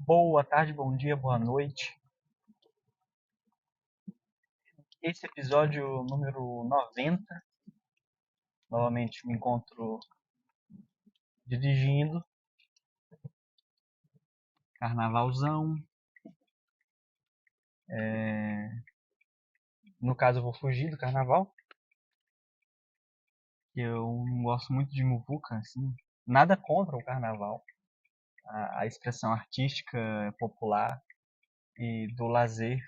Boa tarde, bom dia, boa noite. Esse episódio número 90. Novamente me encontro dirigindo. Carnavalzão. No caso, eu vou fugir do carnaval, que eu não gosto muito de muvuca, assim. Nada contra o carnaval. A expressão artística, popular e do lazer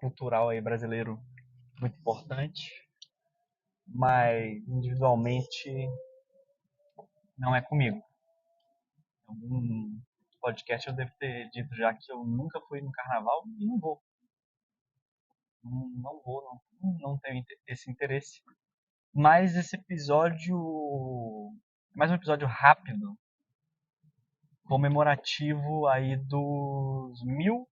cultural aí brasileiro muito importante, mas individualmente não é comigo. Em algum podcast eu devo ter dito já que eu nunca fui no carnaval e não vou. Não vou, não tenho esse interesse. Mas esse episódio. Mais um episódio rápido, comemorativo aí dos 1000,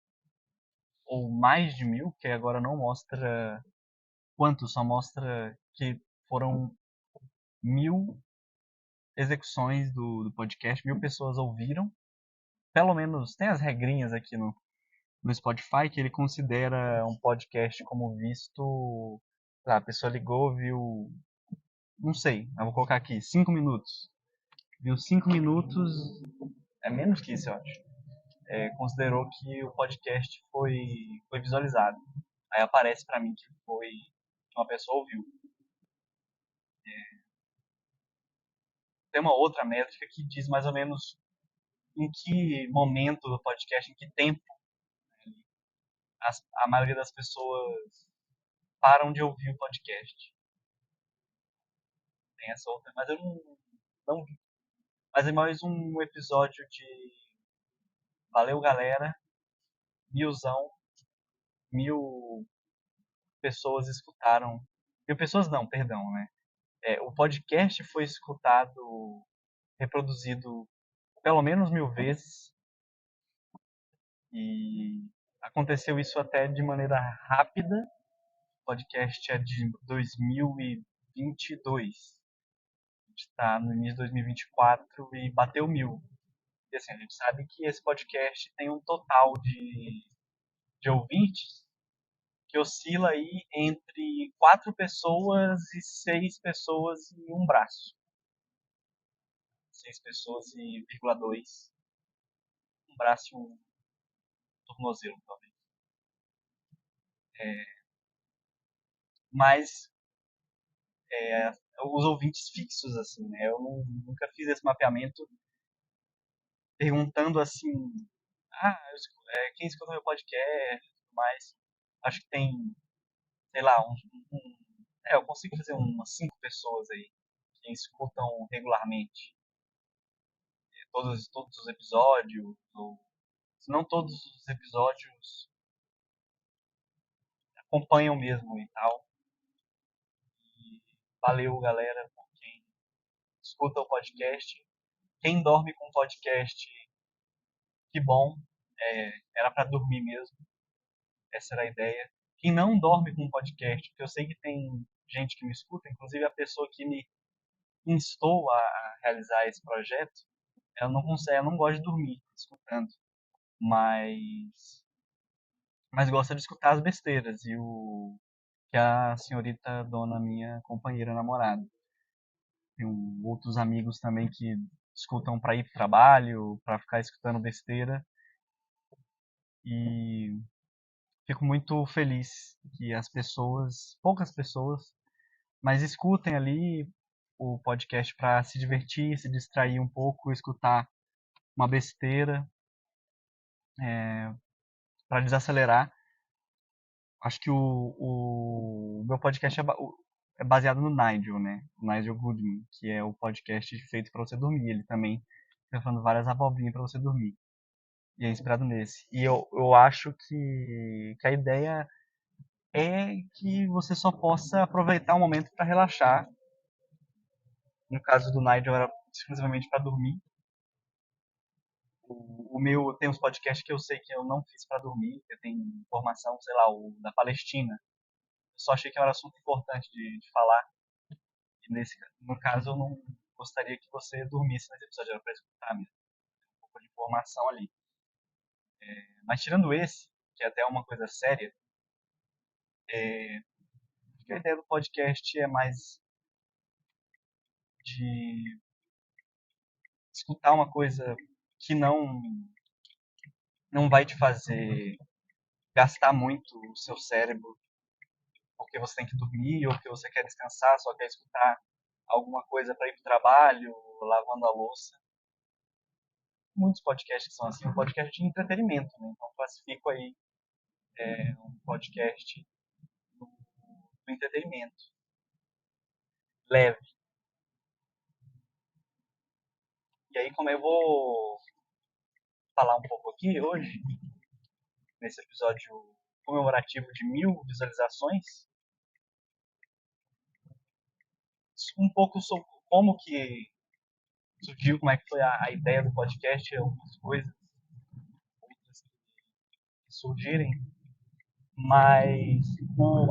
ou mais de 1000, que agora não mostra quanto, só mostra que foram 1000 execuções do podcast, 1000 pessoas ouviram. Pelo menos tem as regrinhas aqui no Spotify que ele considera um podcast como visto. A pessoa ligou, viu. Não sei, eu vou colocar aqui, 5 minutos. Viu 5 minutos, é menos que isso, eu acho. Considerou que o podcast foi visualizado. Aí aparece pra mim que foi que uma pessoa ouviu. Tem uma outra métrica que diz mais ou menos em que momento do podcast, em que tempo a maioria das pessoas param de ouvir o podcast. Tem essa outra, mas eu não vi. Mas é mais um episódio de Valeu, galera. Milzão. 1000 pessoas escutaram. 1000 pessoas não, perdão, né? O podcast foi escutado, reproduzido pelo menos 1000 vezes. E aconteceu isso até de maneira rápida. O podcast é de 2022. A gente está no início de 2024 e bateu 1000. E assim, a gente sabe que esse podcast tem um total de ouvintes que oscila aí entre 4 pessoas e 6 pessoas e um braço. 6 pessoas e 0,2. Um braço e um tornozelo, talvez. Mas os ouvintes fixos, assim, né? Eu nunca fiz esse mapeamento perguntando assim, quem escuta meu podcast, mas acho que tem, sei lá, eu consigo fazer umas 5 pessoas aí que escutam regularmente todos os episódios, ou se não todos os episódios, acompanham mesmo e tal. E valeu, galera, por quem escuta o podcast. Quem dorme com o podcast, que bom. Era para dormir mesmo. Essa era a ideia. Quem não dorme com o podcast, porque eu sei que tem gente que me escuta, inclusive a pessoa que me instou a realizar esse projeto, ela não consegue, ela não gosta de dormir escutando, mas gosta de escutar as besteiras e o que a senhorita dona minha companheira namorada. Tem outros amigos também que escutam para ir pro trabalho, para ficar escutando besteira, e fico muito feliz que as pessoas, poucas pessoas, mas escutem ali o podcast para se divertir, se distrair um pouco, escutar uma besteira, para desacelerar. Acho que o meu podcast é baseado no Nigel, né? O Nigel Goodman, que é o podcast feito para você dormir. Ele também fica falando várias abobrinhas para você dormir. E é inspirado nesse. E eu acho que a ideia é que você só possa aproveitar o momento para relaxar. No caso do Nigel era exclusivamente para dormir. O meu tem uns podcasts que eu sei que eu não fiz para dormir, que tem informação, sei lá, o da Palestina. Eu só achei que era um assunto importante de falar. E no caso eu não gostaria que você dormisse nesse episódio, era para escutar mesmo. informação ali. Mas tirando esse, que é até uma coisa séria, acho que a ideia do podcast é mais de escutar uma coisa que não vai te fazer gastar muito o seu cérebro porque você tem que dormir ou porque você quer descansar, só quer escutar alguma coisa para ir para o trabalho, lavando a louça. Muitos podcasts que são assim, um podcast de entretenimento, né? Então classifico aí um podcast do entretenimento, leve. E aí, como eu vou falar um pouco aqui hoje, nesse episódio comemorativo de 1000 visualizações, um pouco sobre como que surgiu, como é que foi a ideia do podcast, algumas coisas, outras que surgirem, mas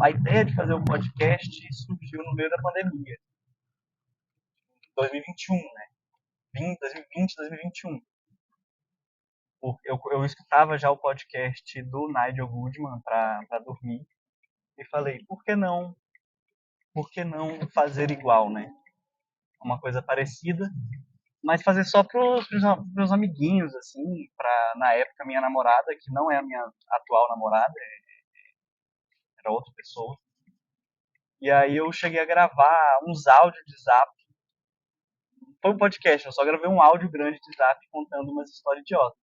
a ideia de fazer o podcast surgiu no meio da pandemia, 2021, né? 2020, 2021. Eu escutava já o podcast do Nigel Goodman para dormir e falei, por que não fazer igual, né? Uma coisa parecida, mas fazer só pros amiguinhos, assim, na época, minha namorada, que não é a minha atual namorada, era outra pessoa. E aí eu cheguei a gravar uns áudios de zap. Foi um podcast, eu só gravei um áudio grande de zap contando umas histórias idiotas.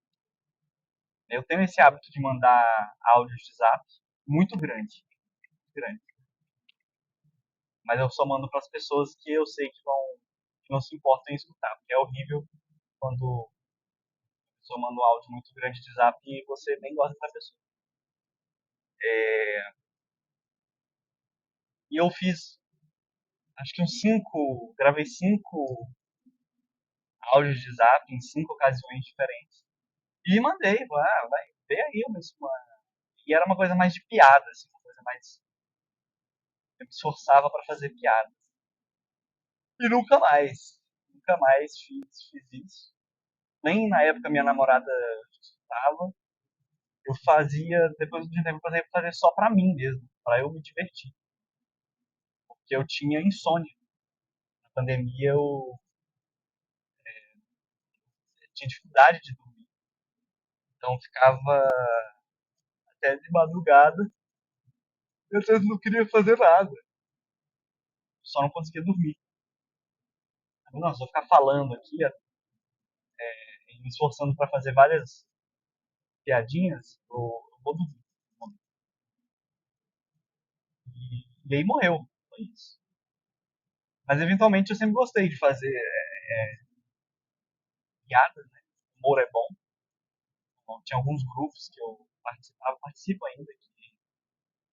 Eu tenho esse hábito de mandar áudios de zap muito grande, grande. Mas eu só mando para as pessoas que eu sei que não se importam em escutar, porque é horrível quando a pessoa manda um áudio muito grande de zap e você nem gosta da pessoa. E eu fiz, acho que gravei 5 áudios de zap em 5 ocasiões diferentes. E mandei, vai, vê aí uma. E era uma coisa mais de piada, assim, uma coisa mais. Eu me esforçava para fazer piada. E nunca mais fiz isso. Nem na época minha namorada estava. Eu fazia, depois de um tempo, eu fazer só pra mim mesmo, pra eu me divertir. Porque eu tinha insônia. Na pandemia eu tinha dificuldade de dormir. Então eu ficava até de madrugada. Eu às vezes não queria fazer nada. Só não conseguia dormir. Não, se eu ficar falando aqui, me esforçando para fazer várias piadinhas, eu vou dormir. E aí morreu. Foi isso. Mas eventualmente eu sempre gostei de fazer piadas, né? O humor é bom. Bom, tinha alguns grupos que eu participava, participo ainda, que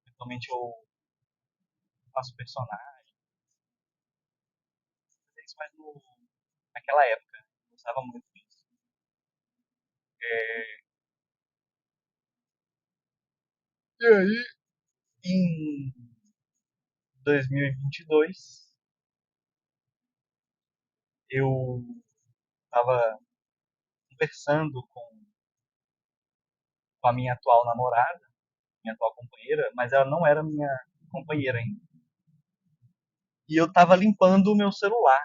eventualmente eu faço personagem. Fazer isso mais naquela época. Eu gostava muito disso. E aí, em 2022, eu estava conversando com a minha atual namorada, minha atual companheira, mas ela não era minha companheira ainda. E eu tava limpando o meu celular.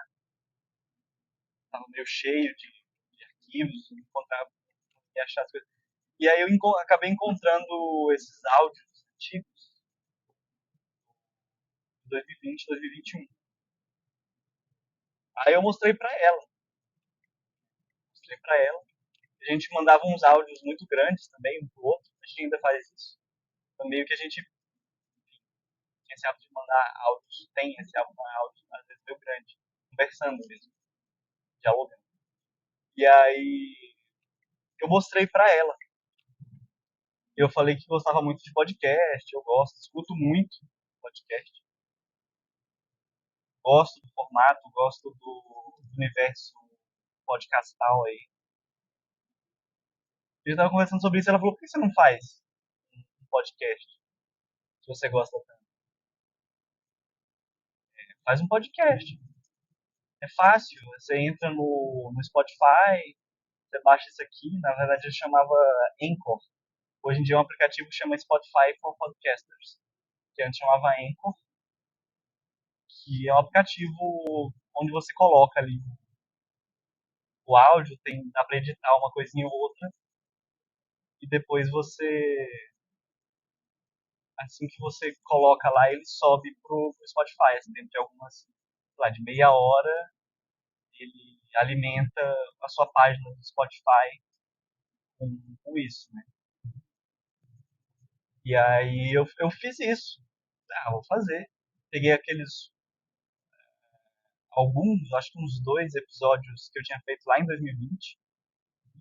Tava meio cheio de arquivos, encontrava e achar as coisas. E aí eu acabei encontrando esses áudios antigos de 2020, 2021. Aí eu mostrei pra ela. A gente mandava uns áudios muito grandes também, um pro outro. A gente ainda faz isso. Então meio que a gente tinha esse hábito de mandar áudios, tem esse hábito de mandar áudios, às vezes meio grande, conversando mesmo, dialogando. E aí eu mostrei pra ela. Eu falei que gostava muito de podcast, eu gosto, escuto muito podcast. Gosto do formato, gosto do universo podcastal aí. A gente tava conversando sobre isso, ela falou, por que você não faz um podcast, se você gosta tanto? Faz um podcast. É fácil, você entra no Spotify, Você baixa isso aqui, na verdade ele chamava Anchor. Hoje em dia é um aplicativo que chama Spotify for Podcasters, que antes chamava Anchor, que é um aplicativo onde você coloca ali o áudio, dá pra editar uma coisinha ou outra, e depois assim que você coloca lá, ele sobe pro Spotify, assim, dentro de algumas, sei lá, de meia hora, ele alimenta a sua página do Spotify com isso, né? E aí eu fiz isso. Ah, vou fazer. Peguei alguns, acho que uns 2 episódios que eu tinha feito lá em 2020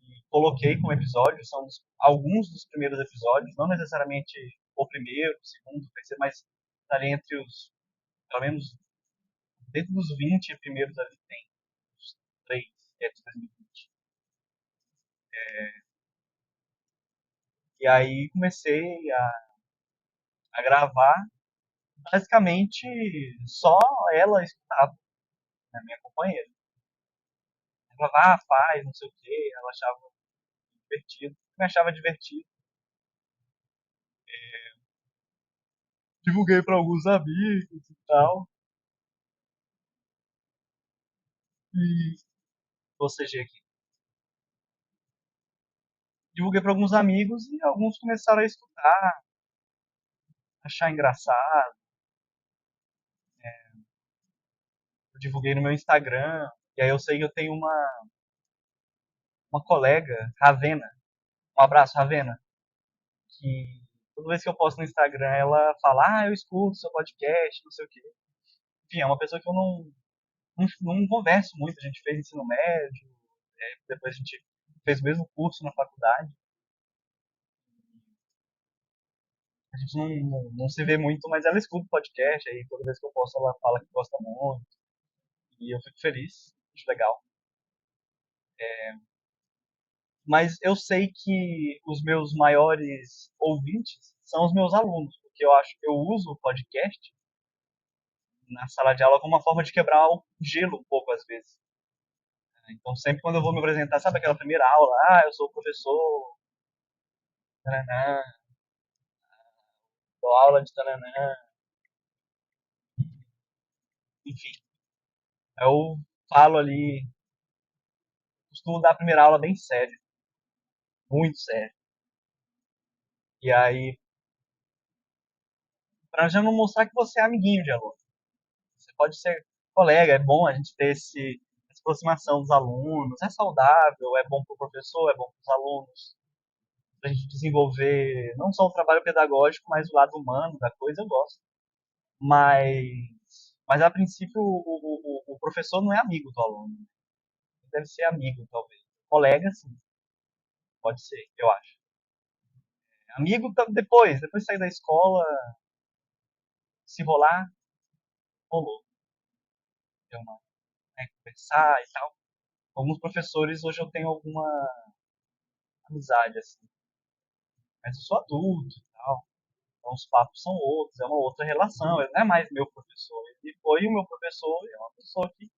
e coloquei como episódio, são alguns dos primeiros episódios, não necessariamente o primeiro, o segundo, o terceiro, mas ali entre pelo menos dentro dos 20 primeiros ali tem os 3, que é de 2020. E aí comecei a gravar, basicamente só ela escutava, né, minha companheira. Ela falava, faz, não sei o quê, ela achava divertido, me achava divertido. Divulguei para alguns amigos e tal. E bocejei aqui. Divulguei para alguns amigos e alguns começaram a escutar, achar engraçado. Eu divulguei no meu Instagram. E aí eu sei que eu tenho uma colega, Ravena. Um abraço, Ravena. Que toda vez que eu posto no Instagram, ela fala: Ah, eu escuto seu podcast, não sei o quê. Enfim, é uma pessoa que eu não converso muito. A gente fez ensino médio, depois a gente fez o mesmo curso na faculdade. A gente não se vê muito, mas ela escuta o podcast, aí toda vez que eu posto ela fala que gosta muito, e eu fico feliz, acho legal. Mas eu sei que os meus maiores ouvintes são os meus alunos, porque eu acho que eu uso o podcast na sala de aula como uma forma de quebrar o gelo um pouco às vezes. Então sempre quando eu vou me apresentar, sabe aquela primeira aula, eu sou o professor, taranã, dou aula de taranã, enfim. Eu falo ali, costumo dar a primeira aula bem sério, muito sério. E aí, para já não mostrar que você é amiguinho de aluno. Você pode ser colega, é bom a gente ter essa aproximação dos alunos, é saudável, é bom para o professor, é bom para os alunos, para a gente desenvolver não só o trabalho pedagógico, mas o lado humano da coisa, eu gosto. Mas a princípio, o professor não é amigo do aluno. Deve ser amigo, talvez. Colega, sim, pode ser, eu acho. Amigo depois de sair da escola, se rolar, rolou. Deu uma, né, conversar e tal. Alguns professores hoje eu tenho alguma amizade, assim. Mas eu sou adulto e tal. Então os papos são outros, é uma outra relação. Ele não é mais meu professor. Ele foi o meu professor e é uma pessoa que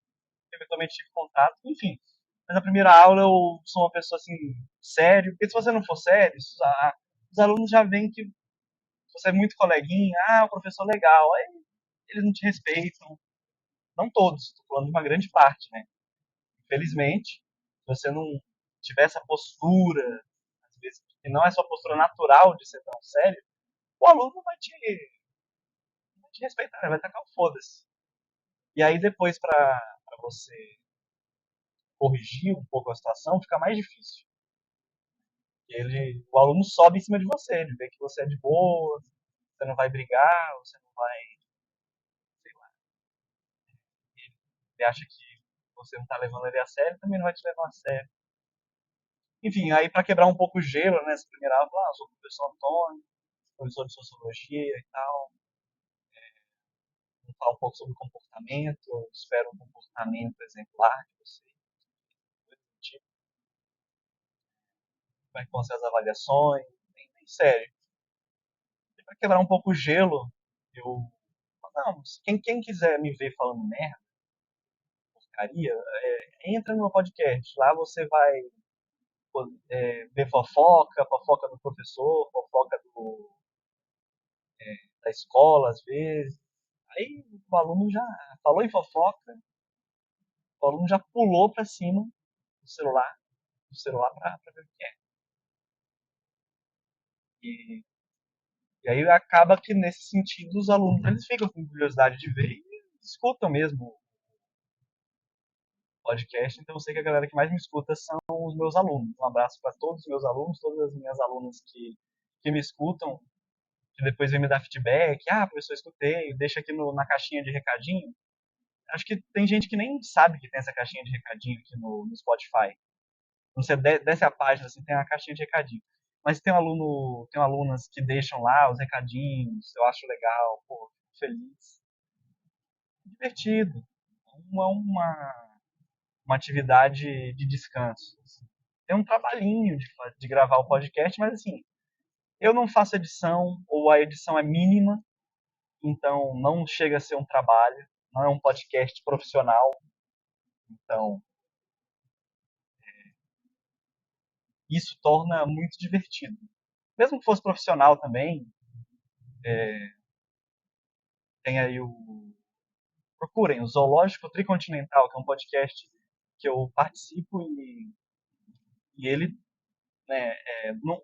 eventualmente tive contato. Enfim. Mas na primeira aula eu sou uma pessoa assim, sério. Porque se você não for sério, os alunos já veem que você é muito coleguinha. O professor legal. Aí eles não te respeitam. Não todos, estou falando de uma grande parte, né? Infelizmente, se você não tiver essa postura, às vezes, que não é sua postura natural de ser tão sério, o aluno não vai te respeitar, ele vai tacar o foda-se. E aí depois, para você corrigir um pouco a situação, fica mais difícil. O aluno sobe em cima de você, ele vê que você é de boa, você não vai brigar, você não vai, sei lá, ele acha que você não está levando ele a sério, também não vai te levar a sério. Enfim, aí para quebrar um pouco o gelo nessa primeira aula, eu sou o professor Antônio, professor de sociologia e tal, vamos falar um pouco sobre comportamento, eu espero um comportamento exemplar de você, tipo, como é que vão ser as avaliações, bem sério. E para quebrar um pouco o gelo, eu, não, quem quiser me ver falando merda, porcaria, entra no meu podcast, lá você vai ver fofoca, fofoca do professor, fofoca da escola, às vezes. Aí o aluno já falou em fofoca, o aluno já pulou para cima do celular para ver o que é. E, e aí acaba que, nesse sentido, os alunos eles ficam com curiosidade de ver e escutam mesmo o podcast. Então eu sei que a galera que mais me escuta são os meus alunos. Um abraço para todos os meus alunos, todas as minhas alunas que me escutam, que depois vem me dar feedback. Ah, professor, escutei, deixa aqui na caixinha de recadinho. Acho que tem gente que nem sabe que tem essa caixinha de recadinho aqui no Spotify. Quando você desce a página, assim, tem uma caixinha de recadinho. Mas tem alunas que deixam lá os recadinhos, eu acho legal, pô, fico feliz. Divertido. É uma atividade de descanso. Assim. Tem um trabalhinho de gravar o podcast, mas assim, eu não faço edição, ou a edição é mínima, então não chega a ser um trabalho, não é um podcast profissional, então isso torna muito divertido. Mesmo que fosse profissional também, tem aí procurem o Zoológico Tricontinental, que é um podcast que eu participo e ele, né, não,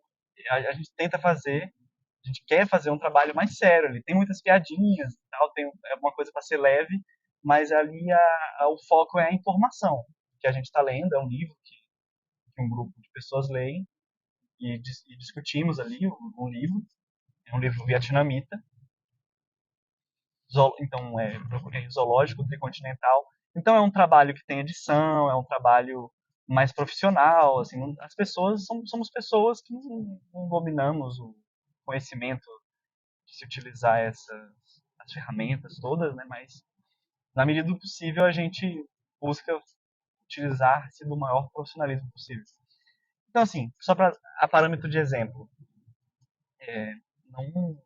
a gente tenta fazer, a gente quer fazer um trabalho mais sério. Ele tem muitas piadinhas e tal, é uma coisa para ser leve, mas ali o foco é a informação que a gente está lendo, é um livro que um grupo de pessoas leem e discutimos ali um livro, é um livro vietnamita. Então, procurei Zoológico Tricontinental. Então, é um trabalho que tem edição, é um trabalho mais profissional. Assim, as pessoas somos pessoas que não dominamos o conhecimento de se utilizar as ferramentas todas, né? Mas, na medida do possível, a gente busca utilizar-se do maior profissionalismo possível. Então, assim, só para a parâmetro de exemplo, não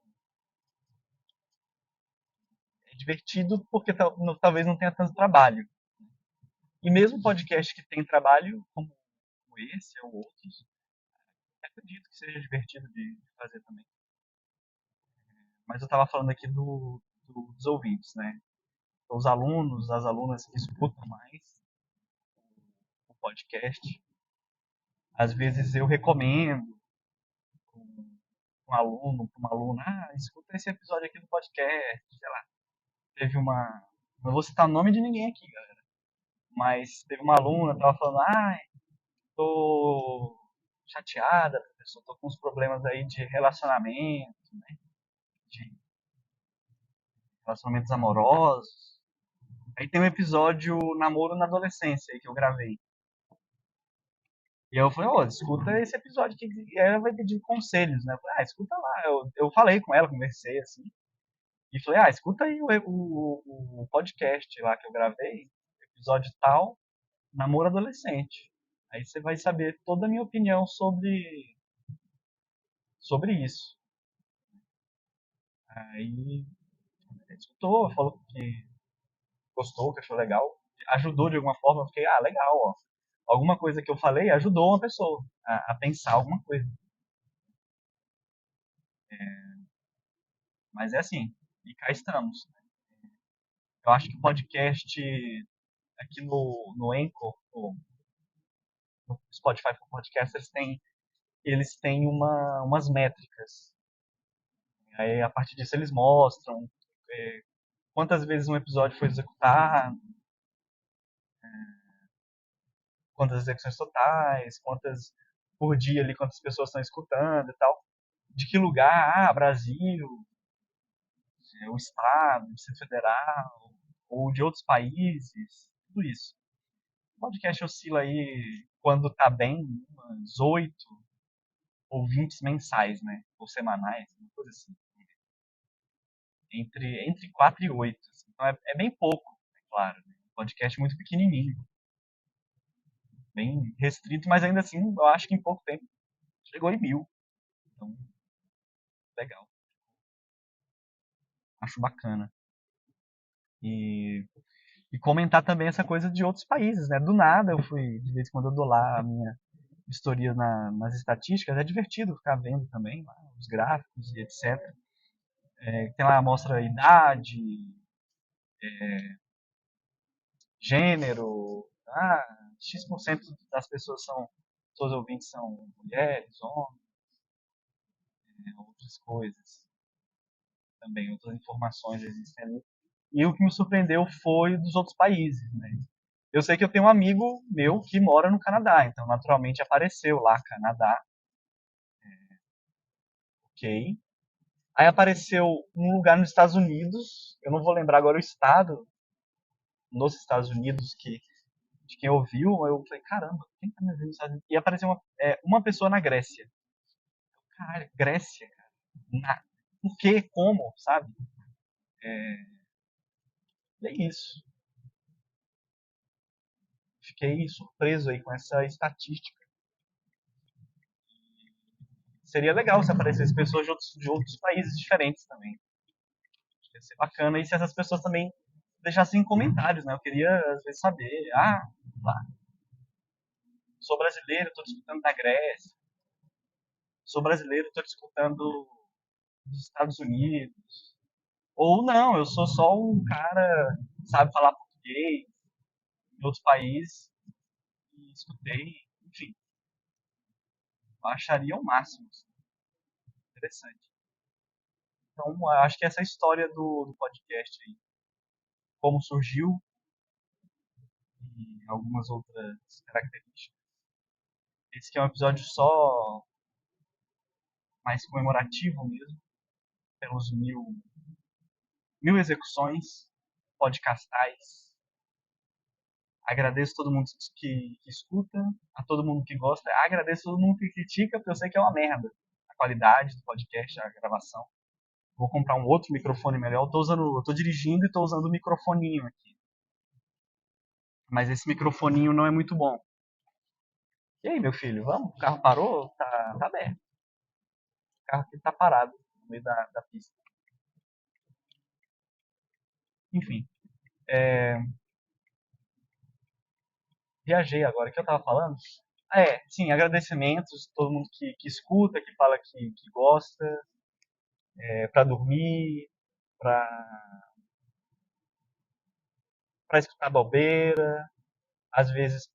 é divertido porque talvez não tenha tanto trabalho. E mesmo podcast que tem trabalho, como esse ou outros, acredito que seja divertido de fazer também. Mas eu estava falando aqui dos ouvintes, né? Os alunos, as alunas que escutam mais o podcast, às vezes eu recomendo um aluno, para uma aluna, escuta esse episódio aqui do podcast, sei lá. Teve uma. Não vou citar o nome de ninguém aqui, galera. Mas teve uma aluna que estava falando, tô chateada, professor, tô com uns problemas aí de relacionamento, né? De relacionamentos amorosos. Aí tem um episódio Namoro na Adolescência aí que eu gravei. E eu falei, escuta esse episódio aqui. E ela vai pedir conselhos, né? Eu falei, escuta lá. Eu falei com ela, conversei assim. E falei, escuta aí o podcast lá que eu gravei, episódio tal, Namoro Adolescente. Aí você vai saber toda a minha opinião sobre isso. Aí ele escutou, falou que gostou, que achou legal, ajudou de alguma forma. Eu fiquei, legal, ó. Alguma coisa que eu falei ajudou uma pessoa a pensar alguma coisa. Mas é assim, e cá estamos. Eu acho que o podcast aqui no Anchor, no Spotify for Podcast, eles têm umas métricas. Aí, a partir disso, eles mostram quantas vezes um episódio foi executado, quantas execuções totais, quantas por dia ali, quantas pessoas estão escutando e tal. De que lugar? Brasil, o Estado, o Distrito Federal, ou de outros países, tudo isso. O podcast oscila aí, quando tá bem, umas 8 ouvintes mensais, né? Ou semanais, uma coisa assim. Entre 4 e 8. Assim. Então é bem pouco, é claro. Né? Um podcast muito pequenininho, bem restrito, mas ainda assim, eu acho que em pouco tempo chegou em 1.000. Então, legal. Acho bacana. E, e comentar também essa coisa de outros países, né? Do nada eu fui, de vez em quando eu dou lá a minha vistoria nas estatísticas, é divertido ficar vendo também lá, os gráficos e etc. Tem lá, mostra idade, gênero, X% das pessoas são, seus ouvintes são mulheres, homens, outras coisas também, outras informações existem ali. E o que me surpreendeu foi dos outros países, né? Eu sei que eu tenho um amigo meu que mora no Canadá, então naturalmente apareceu lá Canadá, ok. Aí apareceu um lugar nos Estados Unidos, eu não vou lembrar agora o estado, nos Estados Unidos, de quem ouviu, eu falei, caramba, quem tá me ouvindo nos Estados Unidos? E apareceu uma pessoa na Grécia. Caralho, Grécia, cara. Por quê? Como? Sabe? E é isso. Fiquei surpreso aí com essa estatística. Seria legal se aparecesse pessoas de outros países diferentes também. Ia ser bacana. E se essas pessoas também deixassem comentários, né? Eu queria, às vezes, saber. Lá, sou brasileiro, estou disputando da Grécia. Sou brasileiro, estou disputando dos Estados Unidos. Ou não, eu sou só um cara que sabe falar português em outro país e escutei. Enfim, eu acharia o máximo. Assim, interessante. Então, eu acho que essa é a história do podcast aí. Como surgiu e algumas outras características. Esse aqui é um episódio só mais comemorativo mesmo, pelos mil execuções podcastais. Agradeço a todo mundo que escuta, a todo mundo que gosta. Agradeço a todo mundo que critica, porque eu sei que é uma merda a qualidade do podcast, a gravação. Vou comprar um outro microfone melhor. Eu tô dirigindo e estou usando o microfoninho aqui. Mas esse microfoninho não é muito bom. E aí, meu filho, vamos? O carro parou? Tá aberto. O carro aqui tá parado no meio da pista. Enfim, viajei agora. O que eu tava falando? Sim, agradecimentos. Todo mundo que escuta, que fala que gosta. Para dormir, para escutar bobeira. Às vezes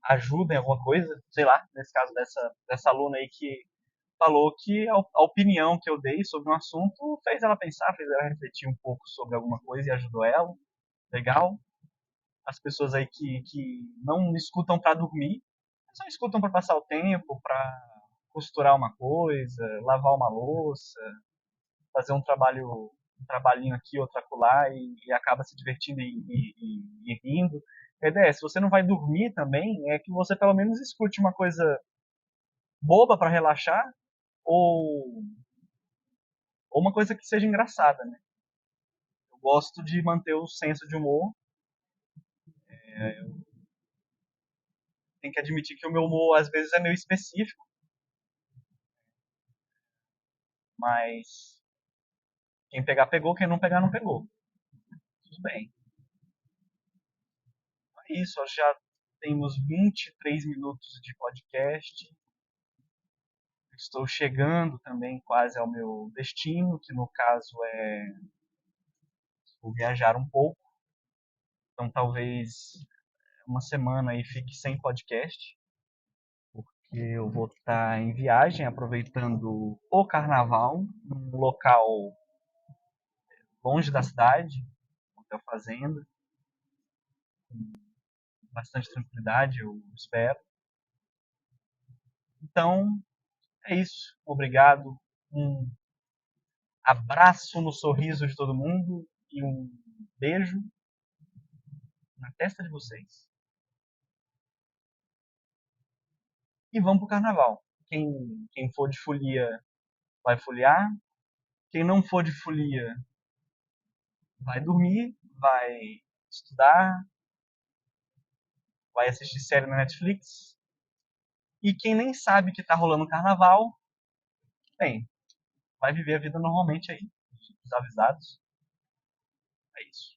ajuda em alguma coisa. Sei lá, nesse caso dessa aluna aí que falou que a opinião que eu dei sobre um assunto fez ela pensar, fez ela refletir um pouco sobre alguma coisa e ajudou ela. Legal. As pessoas aí que não escutam para dormir, só escutam para passar o tempo, para costurar uma coisa, lavar uma louça, fazer um trabalhinho aqui, outro acolá e acaba se divertindo e rindo. A ideia é, se você não vai dormir também, é que você pelo menos escute uma coisa boba para relaxar ou, ou uma coisa que seja engraçada, né? Eu gosto de manter o senso de humor. Tem que admitir que o meu humor às vezes é meio específico, mas quem pegar pegou, quem não pegar não pegou. Tudo bem. É isso, já temos 23 minutos de podcast. Estou chegando também quase ao meu destino, que no caso é vou viajar um pouco. Então talvez uma semana aí fique sem podcast, porque eu vou estar em viagem, aproveitando o carnaval, num local longe da cidade, um hotel fazenda, com bastante tranquilidade, eu espero. Então, é isso. Obrigado. Um abraço no sorriso de todo mundo e um beijo na testa de vocês. E vamos pro carnaval. Quem for de folia vai foliar. Quem não for de folia vai dormir, vai estudar, vai assistir série na Netflix. E quem nem sabe que tá rolando carnaval, bem, vai viver a vida normalmente aí, desavisados. É isso.